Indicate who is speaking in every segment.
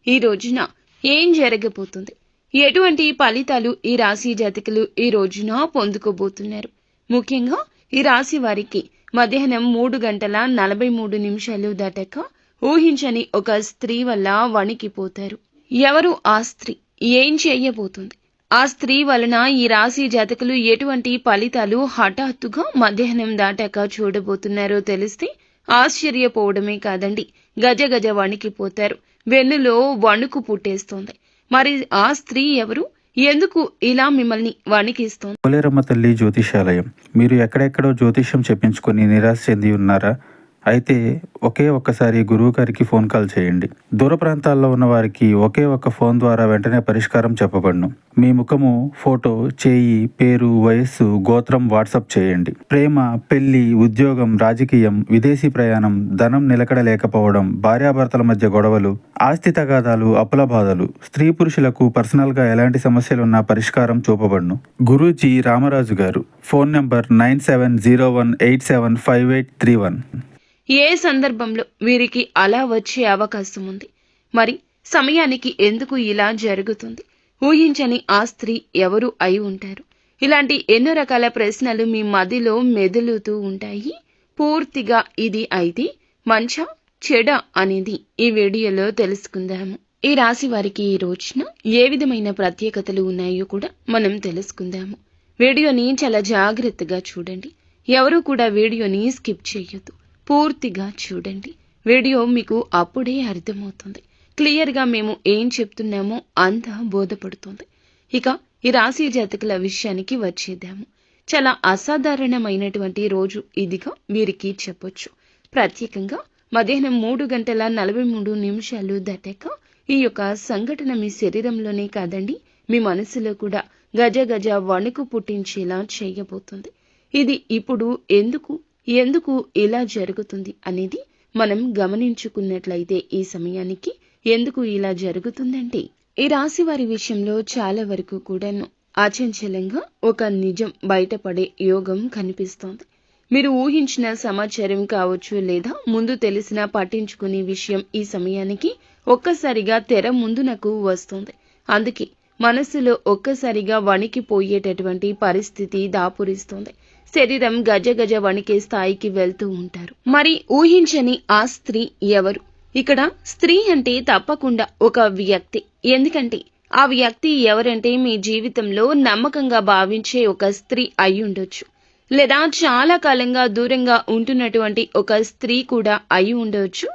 Speaker 1: ఈ రోజున ఏం జరగబోతుంది, ఎటువంటి ఫలితాలు ఈ రాశి జాతకులు ఈ రోజున పొందుకోబోతున్నారు. ముఖ్యంగా ఈ రాశి వారికి మధ్యాహ్నం 3:43 దాటాక ఊహించని ఒక స్త్రీ వల్ల వణికిపోతారు. ఎవరు ఆ స్త్రీ, ఏం చేయబోతుంది, ఆ స్త్రీ వలన ఈ రాశి జాతకులు ఎటువంటి ఫలితాలు హఠాత్తుగా మధ్యాహ్నం దాటాక చూడబోతున్నారో తెలిస్తే ఆశ్చర్యపోవడమే కాదండి, గజ వణికిపోతారు. వెన్నులో వణుకు పుట్టేస్తోంది. మరి ఆ స్త్రీ ఎవరు, ఎందుకు ఇలా మిమ్మల్ని వణికిస్తోంది?
Speaker 2: పోలేరమ్మ తల్లి జ్యోతిషాలయం. మీరు ఎక్కడెక్కడో జ్యోతిష్యం చెప్పించుకొని నిరాశ చెంది ఉన్నారా? అయితే ఒక్కసారి గురువు గారికి ఫోన్ కాల్ చేయండి. దూర ప్రాంతాల్లో ఉన్న వారికి ఒక్క ఫోన్ ద్వారా వెంటనే పరిష్కారం చెప్పబడును. మీ ముఖము, ఫోటో, చేయి, పేరు, వయస్సు, గోత్రం వాట్సాప్ చేయండి. ప్రేమ, పెళ్లి, ఉద్యోగం, రాజకీయం, విదేశీ ప్రయాణం, ధనం నిలకడ లేకపోవడం, భార్యాభర్తల మధ్య గొడవలు, ఆస్తి తగాదాలు, అప్పుల బాధలు, స్త్రీ పురుషులకు పర్సనల్ గా ఎలాంటి సమస్యలున్నా పరిష్కారం చూపబడును. గురూజీ రామరాజు గారు. Phone number 9701875831.
Speaker 1: ఏ సందర్భంలో వీరికి అలా వచ్చే అవకాశం ఉంది? మరి సమయానికి ఎందుకు ఇలా జరుగుతుంది? ఊహించని ఆ స్త్రీ ఎవరు అయి ఉంటారు? ఇలాంటి ఎన్నో రకాల ప్రశ్నలు మీ మదిలో మెదులుతూ ఉంటాయి. పూర్తిగా ఇది అయితే మంచా చెడా అనేది ఈ వీడియోలో తెలుసుకుందాము. ఈ రాశి వారికి ఈ రోజున ఏ విధమైన ప్రత్యేకతలు ఉన్నాయో కూడా మనం తెలుసుకుందాము. వీడియోని చాలా జాగ్రత్తగా చూడండి. ఎవరు కూడా వీడియోని స్కిప్ చేయొద్దు. పూర్తిగా చూడండి. వీడియో మీకు అప్పుడే అర్థమవుతుంది. క్లియర్గా మేము ఏం చెప్తున్నామో అంతా బోధపడుతుంది. ఇక ఈ రాశి జాతకుల విషయానికి వచ్చేద్దాము. చాలా అసాధారణమైనటువంటి రోజు ఇదిగా వీరికి చెప్పొచ్చు. ప్రత్యేకంగా మధ్యాహ్నం 3:43 దాటాక ఈ యొక్క సంఘటన మీ శరీరంలోనే కాదండి, మీ మనసులో కూడా గజ వణుకు పుట్టించేలా చేయబోతుంది. ఇది ఇప్పుడు ఎందుకు ఇలా జరుగుతుంది అనేది మనం గమనించుకున్నట్లయితే ఈ సమయానికి ఎందుకు ఇలా జరుగుతుందంటే, ఈ రాశి వారి విషయంలో చాలా వరకు కూడాను అచంచలంగా ఒక నిజం బయటపడే యోగం కనిపిస్తోంది. మీరు ఊహించిన సమాచారం కావచ్చు, లేదా ముందు తెలిసిన పట్టించుకునే విషయం ఈ సమయానికి ఒక్కసారిగా తెర ముందునకు వస్తుంది. అందుకే మనసులో ఒక్కసారిగా వణికిపోయేటటువంటి పరిస్థితి దాపురిస్తోంది. శరీరం గజ వణికే స్థాయికి వెళ్తూ ఉంటారు. మరి ఊహించని ఆ స్త్రీ ఎవరు? ఇక్కడ స్త్రీ అంటే తప్పకుండా ఒక వ్యక్తి. ఎందుకంటే ఆ వ్యక్తి ఎవరంటే మీ జీవితంలో నమ్మకంగా భావించే ఒక స్త్రీ అయి ఉండొచ్చు, లేదా చాలా కాలంగా దూరంగా ఉంటున్నటువంటి ఒక స్త్రీ కూడా అయి ఉండవచ్చు.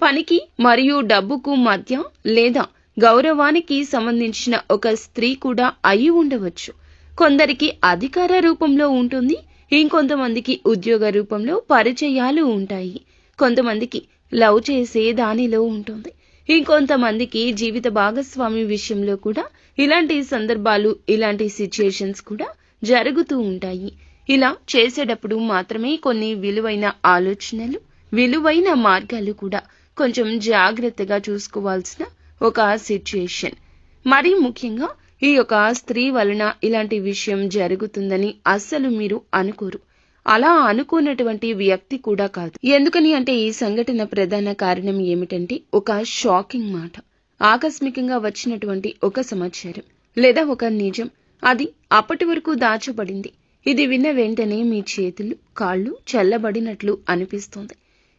Speaker 1: పనికి మరియు డబ్బుకు మధ్య లేదా గౌరవానికి సంబంధించిన ఒక స్త్రీ కూడా అయి ఉండవచ్చు. కొందరికి అధికార రూపంలో ఉంటుంది, ఇంకొంతమందికి ఉద్యోగ రూపంలో పరిచయాలు ఉంటాయి. కొంతమందికి లవ్ చేసే దానిలో ఉంటుంది, ఇంకొంతమందికి జీవిత భాగస్వామి విషయంలో కూడా ఇలాంటి సందర్భాలు, ఇలాంటి సిచ్యుయేషన్స్ కూడా జరుగుతూ ఉంటాయి. ఇలా చేసేటప్పుడు మాత్రమే కొన్ని విలువైన ఆలోచనలు, విలువైన మార్గాలు కూడా కొంచెం జాగ్రత్తగా చూసుకోవాల్సిన ఒక సిచ్యుయేషన్. మరీ ముఖ్యంగా ఈ యొక్క స్త్రీ వలన ఇలాంటి విషయం జరుగుతుందని అస్సలు మీరు అనుకోరు. అలా అనుకున్నటువంటి వ్యక్తి కూడా కాదు. ఎందుకని అంటే ఈ సంఘటన ప్రధాన కారణం ఏమిటంటే ఒక షాకింగ్ మాట, ఆకస్మికంగా వచ్చినటువంటి ఒక సమాచారం లేదా ఒక నిజం. అది అప్పటి వరకు దాచబడింది. ఇది విన్న వెంటనే మీ చేతులు, కాళ్ళు చల్లబడినట్లు అనిపిస్తోంది.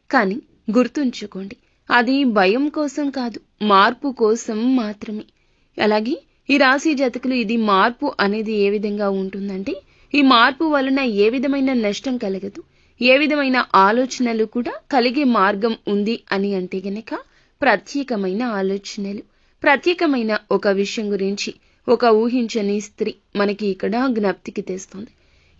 Speaker 1: కానీ గుర్తుంచుకోండి, అది భయం కోసం కాదు, మార్పు కోసం మాత్రమే. అలాగే ఈ రాశి జాతకులు ఇది మార్పు అనేది ఏ విధంగా ఉంటుందంటే, ఈ మార్పు వలన ఏ విధమైన నష్టం కలగదు, ఏ విధమైన ఆలోచనలు కూడా కలిగే మార్గం ఉంది అని అంటే గనక ప్రత్యేకమైన ఆలోచనలు, ప్రత్యేకమైన ఒక విషయం గురించి ఒక ఊహించని స్త్రీ మనకి ఇక్కడ జ్ఞప్తికి తెస్తుంది.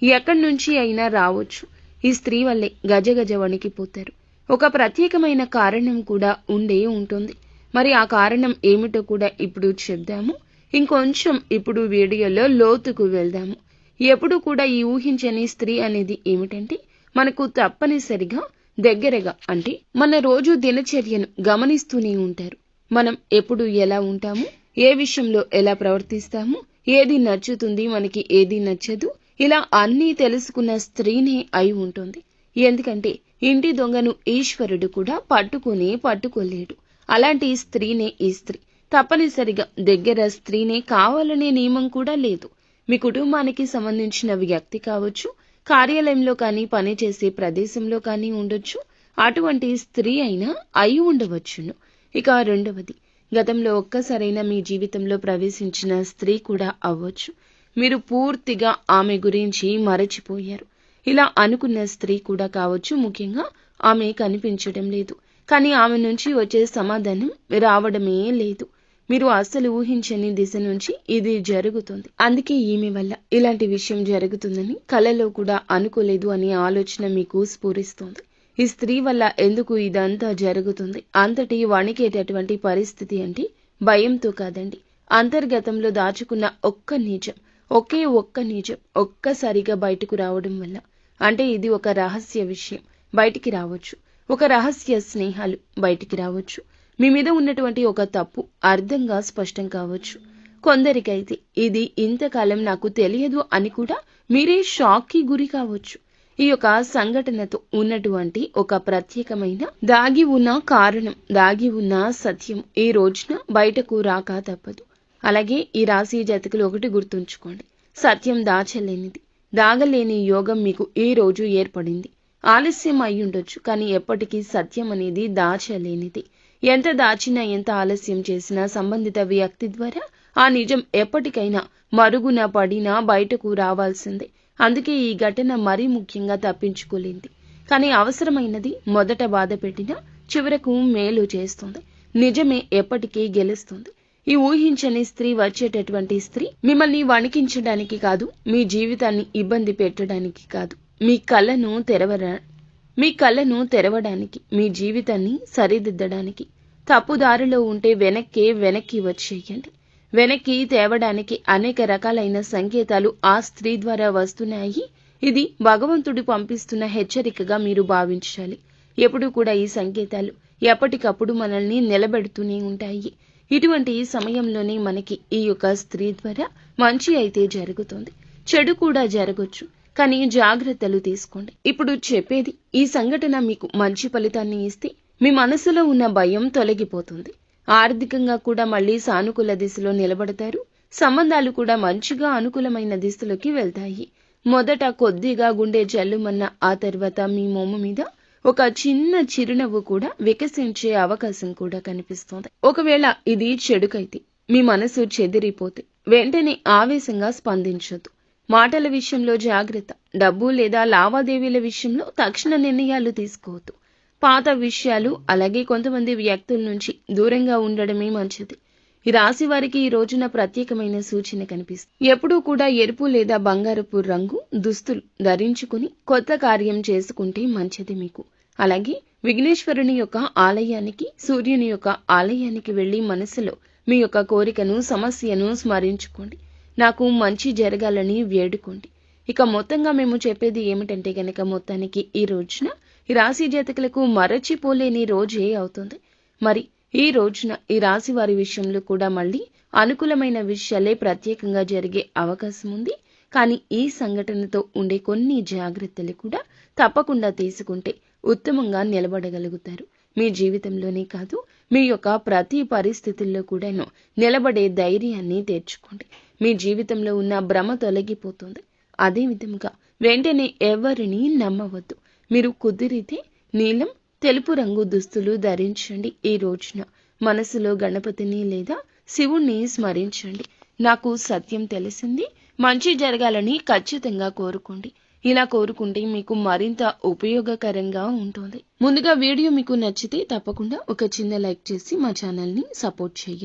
Speaker 1: ఎక్కడి నుంచి అయినా రావచ్చు. ఈ స్త్రీ వల్లే గజ వణికిపోతారు. ఒక ప్రత్యేకమైన కారణం కూడా ఉండే ఉంటుంది. మరి ఆ కారణం ఏమిటో కూడా ఇప్పుడు చెప్దాము. ఇంకొంచెం ఇప్పుడు వీడియోలో లోతుకు వెళ్దాము. ఎప్పుడు కూడా ఈ ఊహించని స్త్రీ అనేది ఏమిటంటే, మనకు తప్పనిసరిగా దగ్గరగా అంటే మన రోజు దినచర్యను గమనిస్తూనే ఉంటారు. మనం ఎప్పుడు ఎలా ఉంటాము, ఏ విషయంలో ఎలా ప్రవర్తిస్తాము, ఏది నచ్చుతుంది, మనకి ఏది నచ్చదు, ఇలా అన్నీ తెలుసుకున్న స్త్రీనే అయి ఉంటుంది. ఎందుకంటే ఇంటి దొంగను ఈశ్వరుడు కూడా పట్టుకోలేడు. అలాంటి స్త్రీనే ఈ స్త్రీ. తప్పనిసరిగా దగ్గర స్త్రీనే కావాలనే నియమం కూడా లేదు. మీ కుటుంబానికి సంబంధించిన వ్యక్తి కావచ్చు, కార్యాలయంలో కానీ పనిచేసే ప్రదేశంలో కానీ ఉండొచ్చు, అటువంటి స్త్రీ అయినా అయి ఉండవచ్చును. ఇక రెండవది, గతంలో ఒక్కసారైనా మీ జీవితంలో ప్రవేశించిన స్త్రీ కూడా అవ్వచ్చు. మీరు పూర్తిగా ఆమె గురించి మరచిపోయారు. ఇలా అనుకున్న స్త్రీ కూడా కావచ్చు. ముఖ్యంగా ఆమె కనిపించడం లేదు, కానీ ఆమె నుంచి వచ్చే సమాధానం రావడమే లేదు. మీరు అస్సలు ఊహించని దిశ నుంచి ఇది జరుగుతుంది. అందుకే ఈమె వల్ల ఇలాంటి విషయం జరుగుతుందని కలలో కూడా అనుకోలేదు అనే ఆలోచన మీకు స్ఫురిస్తోంది. ఈ స్త్రీ వల్ల ఎందుకు ఇదంతా జరుగుతుంది? అంతటి వణికేటటువంటి పరిస్థితి అంటే భయంతో కాదండి, అంతర్గతంలో దాచుకున్న ఒక్క నిజం, ఒక్క నిజం ఒక్కసారిగా బయటకు రావడం వల్ల. అంటే ఇది ఒక రహస్య విషయం బయటికి రావచ్చు, ఒక రహస్య స్నేహాలు బయటికి రావచ్చు, మీ మీద ఉన్నటువంటి ఒక తప్పు అర్థంగా స్పష్టం కావచ్చు. కొందరికైతే ఇది ఇంతకాలం నాకు తెలియదు అని కూడా మీరే షాక్కి గురి కావచ్చు. ఈ యొక్క సంఘటనతో ఉన్నటువంటి ఒక ప్రత్యేకమైన దాగి ఉన్న కారణం, దాగి ఉన్న సత్యం ఈ రోజున బయటకు రాక తప్పదు. అలాగే ఈ రాశి జాతకులు ఒకటి గుర్తుంచుకోండి, సత్యం దాచలేనిది, దాగలేని యోగం మీకు ఈ రోజు ఏర్పడింది. ఆలస్యం అయి ఉండొచ్చు, కానీ ఎప్పటికీ సత్యం అనేది దాచలేనిది. ఎంత దాచినా, ఎంత ఆలస్యం చేసినా సంబంధిత వ్యక్తి ద్వారా ఆ నిజం ఎప్పటికైనా మరుగున పడినా బయటకు రావాల్సిందే. అందుకే ఈ ఘటన మరీ ముఖ్యంగా తప్పించుకోలేంది. కానీ అవసరమైనది మొదట బాధ పెట్టినా చివరకు మేలు చేస్తుంది. నిజమే ఎప్పటికీ గెలుస్తుంది. ఈ ఊహించని స్త్రీ వచ్చేటటువంటి స్త్రీ మిమ్మల్ని వణికించడానికి కాదు, మీ జీవితాన్ని ఇబ్బంది పెట్టడానికి కాదు, మీ కళ్ళను తెరవడానికి, మీ జీవితాన్ని సరిదిద్దడానికి. తప్పుదారిలో ఉంటే వెనక్కి వచ్చేయండి. వెనక్కి తేవడానికి అనేక రకాలైన సంకేతాలు ఆ స్త్రీ ద్వారా వస్తున్నాయి. ఇది భగవంతుడు పంపిస్తున్న హెచ్చరికగా మీరు భావించాలి. ఎప్పుడూ కూడా ఈ సంకేతాలు ఎప్పటికప్పుడు మనల్ని నిలబెడుతూనే ఉంటాయి. ఇటువంటి సమయంలోనే మనకి ఈ యొక్క స్త్రీ ద్వారా మంచి అయితే జరుగుతుంది, చెడు కూడా జరగొచ్చు. కానీ జాగ్రత్తలు తీసుకోండి. ఇప్పుడు చెప్పేది, ఈ సంఘటన మీకు మంచి ఫలితాన్ని ఇస్తే మీ మనసులో ఉన్న భయం తొలగిపోతుంది. ఆర్థికంగా కూడా మళ్ళీ సానుకూల దిశలో నిలబడతారు. సంబంధాలు కూడా మంచిగా అనుకూలమైన దిశలోకి వెళ్తాయి. మొదట కొద్దిగా గుండె జల్లుమన్న ఆ తర్వాత మీ మొమ్ము మీద ఒక చిన్న చిరునవ్వు కూడా వికసించే అవకాశం కూడా కనిపిస్తోంది. ఒకవేళ ఇది చెడుకైతే, మీ మనసు చెదిరిపోతే వెంటనే ఆవేశంగా స్పందించొద్దు. మాటల విషయంలో జాగ్రత్త. డబ్బు లేదా లావాదేవీల విషయంలో తక్షణ నిర్ణయాలు తీసుకోవద్దు. పాత విషయాలు అలాగే కొంతమంది వ్యక్తుల నుంచి దూరంగా ఉండడమే మంచిది. ఈ రాశి వారికి ఈ రోజున ప్రత్యేకమైన సూచన కనిపిస్తుంది. ఎప్పుడూ కూడా ఎరుపు లేదా బంగారపు రంగు దుస్తులు ధరించుకుని కొత్త కార్యం చేసుకుంటే మంచిది మీకు. అలాగే విఘ్నేశ్వరుని యొక్క ఆలయానికి, సూర్యుని యొక్క ఆలయానికి వెళ్లి మనసులో మీ యొక్క కోరికను, సమస్యను స్మరించుకోండి. నాకు మంచి జరగాలని వేడుకోండి. ఇక మొత్తంగా మేము చెప్పేది ఏమిటంటే గనక, మొత్తానికి ఈ రోజున ఈ రాశి జాతకులకు మరచిపోలేని రోజే అవుతుంది. మరి ఈ రోజున ఈ రాశి వారి విషయంలో కూడా మళ్ళీ అనుకూలమైన విషయాలే ప్రత్యేకంగా జరిగే అవకాశం ఉంది. కానీ ఈ సంఘటనతో ఉండే కొన్ని జాగ్రత్తలు కూడా తప్పకుండా తీసుకుంటే ఉత్తమంగా నిలబడగలుగుతారు. మీ జీవితంలోనే కాదు, మీ యొక్క ప్రతి పరిస్థితుల్లో కూడాను నిలబడే ధైర్యాన్ని తెచ్చుకోండి. మీ జీవితంలో ఉన్న భ్రమ తొలగిపోతుంది. అదే విధముగా వెంటనే ఎవరిని నమ్మవద్దు. మీరు కుదిరితే నీలం, తెలుపు రంగు దుస్తులు ధరించండి. ఈ రోజున మనసులో గణపతిని లేదా శివుణ్ణి స్మరించండి. నాకు సత్యం తెలిసింది, మంచి జరగాలని ఖచ్చితంగా కోరుకోండి. ఇలా కోరుకుంటే మీకు మరింత ఉపయోగకరంగా ఉంటుంది. ముందుగా వీడియో మీకు నచ్చితే తప్పకుండా ఒక చిన్న లైక్ చేసి మా ఛానల్ని సపోర్ట్ చేయండి.